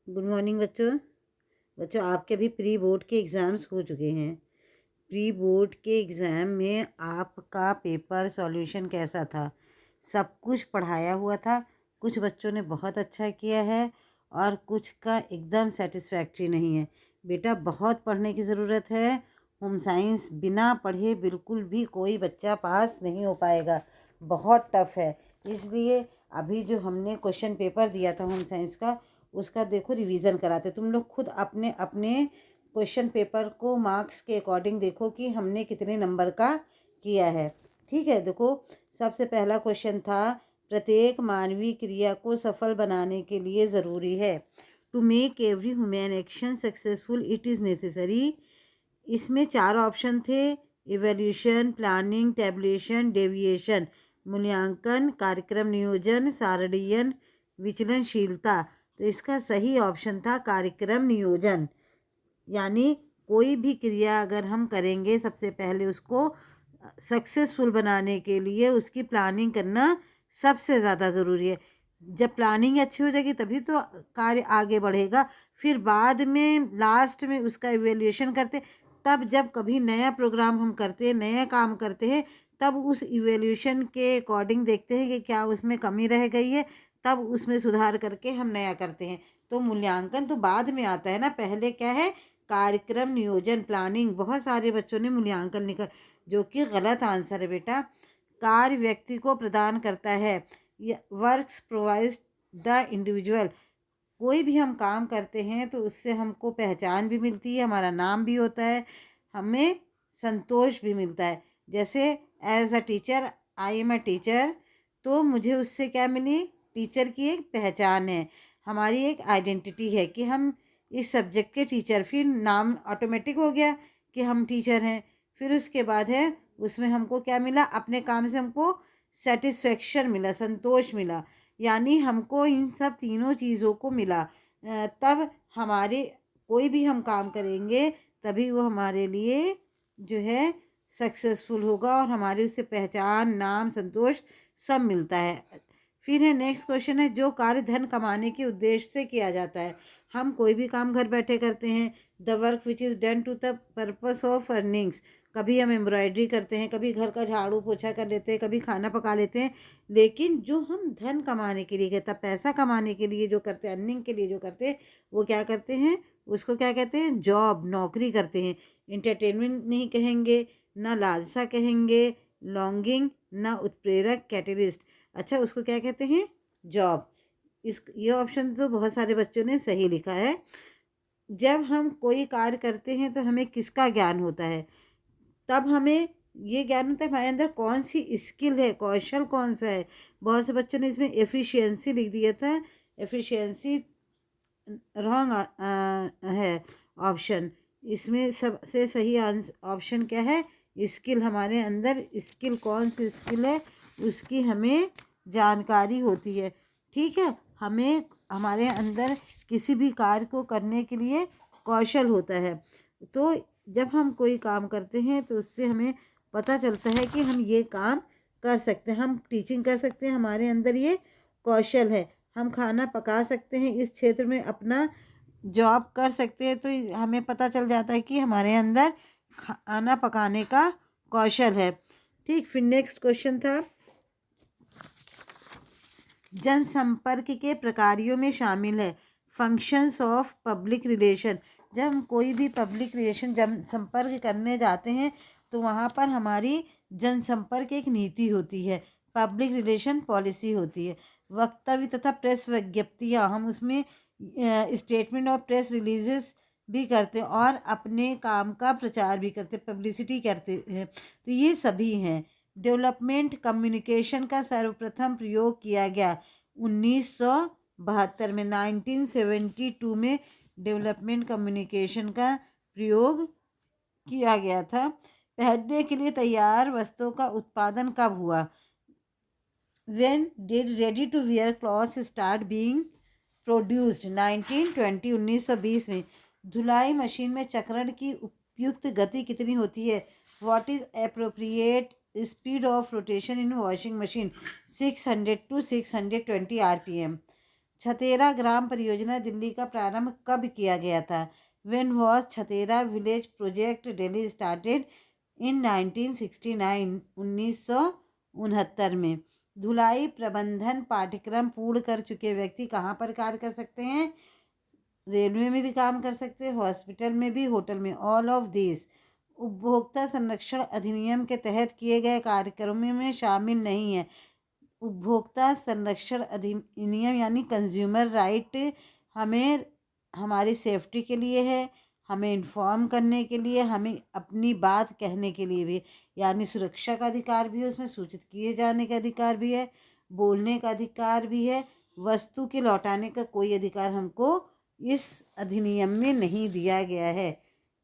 Good morning बच्चों। बच्चों आपके अभी प्री बोर्ड के एग्ज़ाम्स हो चुके हैं। प्री बोर्ड के एग्ज़ाम में आपका पेपर सॉल्यूशन कैसा था? सब कुछ पढ़ाया हुआ था। कुछ बच्चों ने बहुत अच्छा किया है और कुछ का एकदम सेटिस्फैक्ट्री नहीं है। बेटा बहुत पढ़ने की ज़रूरत है। होम साइंस बिना पढ़े बिल्कुल भी कोई बच्चा पास नहीं हो पाएगा, बहुत टफ है। इसलिए अभी जो हमने क्वेश्चन पेपर दिया था होम साइंस का, उसका देखो रिवीजन कराते। तुम लोग खुद अपने अपने क्वेश्चन पेपर को मार्क्स के अकॉर्डिंग देखो कि हमने कितने नंबर का किया है। ठीक है, देखो सबसे पहला क्वेश्चन था, प्रत्येक मानवीय क्रिया को सफल बनाने के लिए ज़रूरी है। To make every human action successful it is necessary. इसमें 4 ऑप्शन थे, इवैल्यूएशन, प्लानिंग, टैबुलेशन, डेविएशन, मूल्यांकन, कार्यक्रम नियोजन, सारणीयन, विचलनशीलता। तो इसका सही ऑप्शन था कार्यक्रम नियोजन। यानी कोई भी क्रिया अगर हम करेंगे, सबसे पहले उसको सक्सेसफुल बनाने के लिए उसकी प्लानिंग करना सबसे ज़्यादा ज़रूरी है। जब प्लानिंग अच्छी हो जाएगी तभी तो कार्य आगे बढ़ेगा। फिर बाद में लास्ट में उसका इवैल्यूएशन करते, तब जब कभी नया प्रोग्राम हम करते हैं, नया काम करते हैं, तब उस इवैल्यूएशन के अकॉर्डिंग देखते हैं कि क्या उसमें कमी रह गई है, तब उसमें सुधार करके हम नया करते हैं। तो मूल्यांकन तो बाद में आता है ना, पहले क्या है, कार्यक्रम नियोजन, प्लानिंग। बहुत सारे बच्चों ने मूल्यांकन लिखा, जो कि गलत आंसर है बेटा। कार्य व्यक्ति को प्रदान करता है, वर्क्स प्रोवाइड्स द इंडिविजुअल। कोई भी हम काम करते हैं तो उससे हमको पहचान भी मिलती है, हमारा नाम भी होता है, हमें संतोष भी मिलता है। जैसे as a teacher, I am a teacher, तो मुझे उससे क्या मिली, टीचर की एक पहचान है, हमारी एक आइडेंटिटी है कि हम इस सब्जेक्ट के टीचर। फिर नाम ऑटोमेटिक हो गया कि हम टीचर हैं। फिर उसके बाद है, उसमें हमको क्या मिला, अपने काम से हमको सेटिस्फेक्शन मिला, संतोष मिला। यानी हमको इन सब तीनों चीज़ों को मिला। तब हमारे कोई भी हम काम करेंगे तभी वो हमारे लिए जो है सक्सेसफुल होगा और हमारी उससे पहचान, नाम, संतोष सब मिलता है। फिर है नेक्स्ट क्वेश्चन है, जो कार्य धन कमाने के उद्देश्य से किया जाता है। हम कोई भी काम घर बैठे करते हैं, the work which is done to the purpose of earnings. कभी हम एम्ब्रॉयडरी करते हैं, कभी घर का झाड़ू पोछा कर लेते हैं, कभी खाना पका लेते हैं। लेकिन जो हम धन कमाने के लिए कहते हैं, पैसा कमाने के लिए जो करते हैं, अर्निंग के लिए जो करते हैं, वो क्या करते हैं, उसको क्या कहते हैं, जॉब, नौकरी करते हैं। इंटरटेनमेंट नहीं कहेंगे, ना लालसा कहेंगे, लॉन्गिंग, ना उत्प्रेरक, कैटलिस्ट। अच्छा, उसको क्या कहते हैं, जॉब। ये ऑप्शन तो बहुत सारे बच्चों ने सही लिखा है। जब हम कोई कार्य करते हैं तो हमें किसका ज्ञान होता है, तब हमें ये ज्ञान होता है हमारे अंदर कौन सी स्किल है, कौशल कौन सा है। बहुत से बच्चों ने इसमें एफिशिएंसी लिख दिया था, एफिशिएंसी रॉन्ग है ऑप्शन। इसमें सबसे सही ऑप्शन क्या है, स्किल। हमारे अंदर स्किल, कौन सी स्किल है उसकी हमें जानकारी होती है। ठीक है, हमें हमारे अंदर किसी भी कार्य को करने के लिए कौशल होता है। तो जब हम कोई काम करते हैं तो उससे हमें पता चलता है कि हम ये काम कर सकते हैं, हम टीचिंग कर सकते हैं, हमारे अंदर ये कौशल है। हम खाना पका सकते हैं, इस क्षेत्र में अपना जॉब कर सकते हैं। तो हमें पता चल जाता है कि हमारे अंदर खाना पकाने का कौशल है। ठीक, फिर नेक्स्ट क्वेश्चन था, जनसंपर्क के प्रकारों में शामिल है फंक्शंस ऑफ पब्लिक रिलेशन। जब हम कोई भी पब्लिक रिलेशन जनसंपर्क करने जाते हैं तो वहाँ पर हमारी जनसंपर्क एक नीति होती है, पब्लिक रिलेशन पॉलिसी होती है। वक्तव्य तथा प्रेस विज्ञप्तियाँ, हम उसमें स्टेटमेंट और प्रेस रिलीजेस भी करते हैं और अपने काम का प्रचार भी करते, पब्लिसिटी करते हैं। तो ये सभी हैं। डेवलपमेंट कम्युनिकेशन का सर्वप्रथम प्रयोग किया गया 1972 में, 1972 में डेवलपमेंट कम्युनिकेशन का प्रयोग किया गया था। पहनने के लिए तैयार वस्त्रों का उत्पादन कब हुआ, when did ready to wear clothes start being produced, 1920, 1920 में। धुलाई मशीन में चक्रण की उपयुक्त गति कितनी होती है, what is appropriate speed of rotation in washing machine, 600 to 620 RPM। Chhatera ग्राम परियोजना दिल्ली का प्रारंभ कब किया गया था? When was Chhatera village project Delhi started? In 1969, 1969 में। धुलाई प्रबंधन पाठ्यक्रम पूर्ण कर चुके व्यक्ति कहाँ पर कार्य कर सकते हैं? रेलवे में भी काम कर सकते हैं, हॉस्पिटल में भी, होटल में। ऑल ऑफ दिस उपभोक्ता संरक्षण अधिनियम के तहत किए गए कार्यक्रमों में शामिल नहीं है। उपभोक्ता संरक्षण अधिनियम यानी कंज्यूमर राइट हमें हमारी सेफ्टी के लिए है, हमें इन्फॉर्म करने के लिए, हमें अपनी बात कहने के लिए भी, यानी सुरक्षा का अधिकार भी है, उसमें सूचित किए जाने का अधिकार भी है, बोलने का अधिकार भी है। वस्तु के लौटाने का कोई अधिकार हमको इस अधिनियम में नहीं दिया गया है।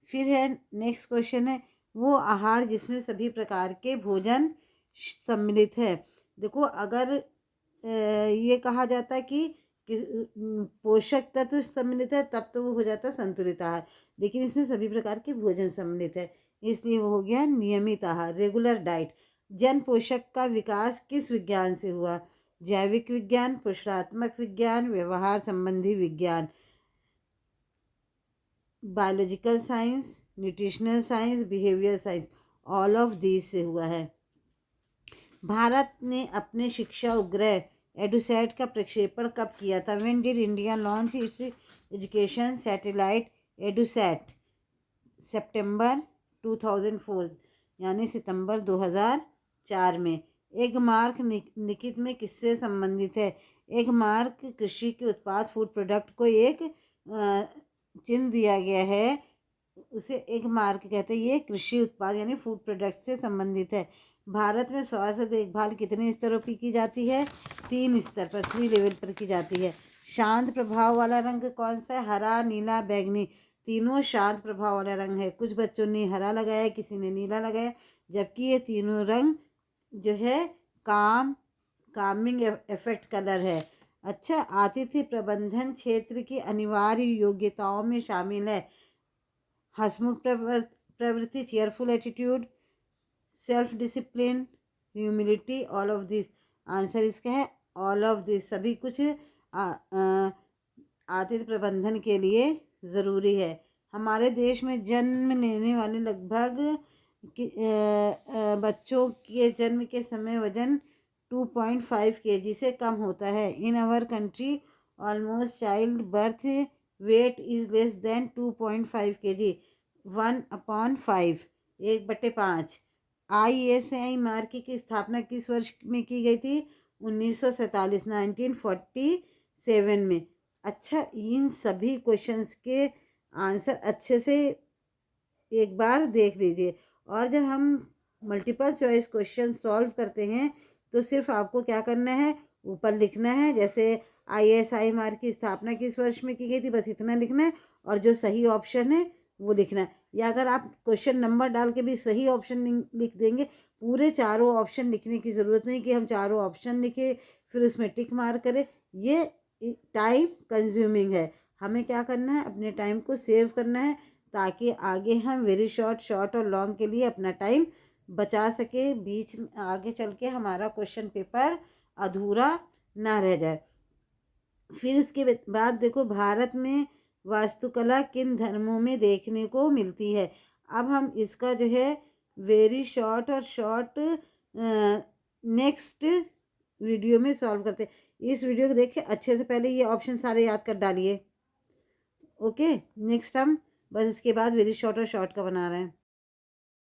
फिर है नेक्स्ट क्वेश्चन है, वो आहार जिसमें सभी प्रकार के भोजन सम्मिलित है। देखो, अगर ये कहा जाता है कि पोषक तत्व सम्मिलित है, तब तो वो हो जाता है संतुलित आहार, लेकिन इसमें सभी प्रकार के भोजन सम्मिलित है, इसलिए वो हो गया नियमित आहार, रेगुलर डाइट। जन पोषक का विकास किस विज्ञान से हुआ? जैविक विज्ञान, पोषणात्मक विज्ञान, व्यवहार संबंधी विज्ञान, biological science, nutritional science, behaviour science. All of these से हुआ है। भारत ने अपने शिक्षा उपग्रह एडुसैट का प्रक्षेपण कब किया था? When did India launch its education satellite EDUSAT? सितंबर 2004 यानी सितंबर 2004 में। एग मार्क निकित में किससे संबंधित है? एग मार्क कृषि के उत्पाद फूड प्रोडक्ट को एक चिन्ह दिया गया है, उसे एग मार्क कहते हैं। ये कृषि उत्पाद यानी फूड प्रोडक्ट से संबंधित है। भारत में स्वास्थ्य देखभाल कितने स्तरों पर की जाती है? 3 स्तर पर, 3 लेवल पर की जाती है। शांत प्रभाव वाला रंग कौन सा है? हरा, नीला, बैंगनी। तीनों शांत प्रभाव वाला रंग है। कुछ बच्चों ने हरा लगाया, किसी ने नीला लगाया, जबकि ये तीनों रंग जो है कामिंग इफेक्ट कलर है। अच्छा, आतिथ्य प्रबंधन क्षेत्र की अनिवार्य योग्यताओं में शामिल है हंसमुख प्रवृत्ति, cheerful attitude, self discipline, humility. All of this answer इसका है ऑल ऑफ दिस। सभी कुछ आतिथ्य प्रबंधन के लिए ज़रूरी है। हमारे देश में जन्म लेने वाले लगभग बच्चों के जन्म के समय वजन 2.5 kg से कम होता है। In our country almost child birth weight is less than 2.5 kg, 1/5, 1/5। ISI mark की स्थापना किस वर्ष में की गई थी? 1947, 1947 में। अच्छा, इन सभी क्वेश्चंस के आंसर अच्छे से एक बार देख लीजिए। और जब हम मल्टीपल चॉइस क्वेश्चन सॉल्व करते हैं तो सिर्फ आपको क्या करना है, ऊपर लिखना है, जैसे ISI मार्क की स्थापना किस वर्ष में की गई थी, बस इतना लिखना है, और जो सही ऑप्शन है वो लिखना है। या अगर आप क्वेश्चन नंबर डाल के भी सही ऑप्शन लिख देंगे, पूरे चारों ऑप्शन लिखने की ज़रूरत नहीं कि हम चारों ऑप्शन लिखे फिर उसमें टिक मार करें, ये टाइम कंज्यूमिंग है। हमें क्या करना है, अपने टाइम को सेव करना है, ताकि आगे हम वेरी शॉर्ट और लॉन्ग के लिए अपना टाइम बचा सके, बीच में आगे चल के हमारा क्वेश्चन पेपर अधूरा ना रह जाए। फिर उसके बाद देखो, भारत में वास्तुकला किन धर्मों में देखने को मिलती है? अब हम इसका जो है वेरी शॉर्ट और शॉर्ट नेक्स्ट वीडियो में सॉल्व करते हैं। इस वीडियो को देख के अच्छे से पहले ये ऑप्शन सारे याद कर डालिए। ओके, नेक्स्ट हम बस इसके बाद वेरी शॉर्ट और शॉर्ट का बना रहे हैं।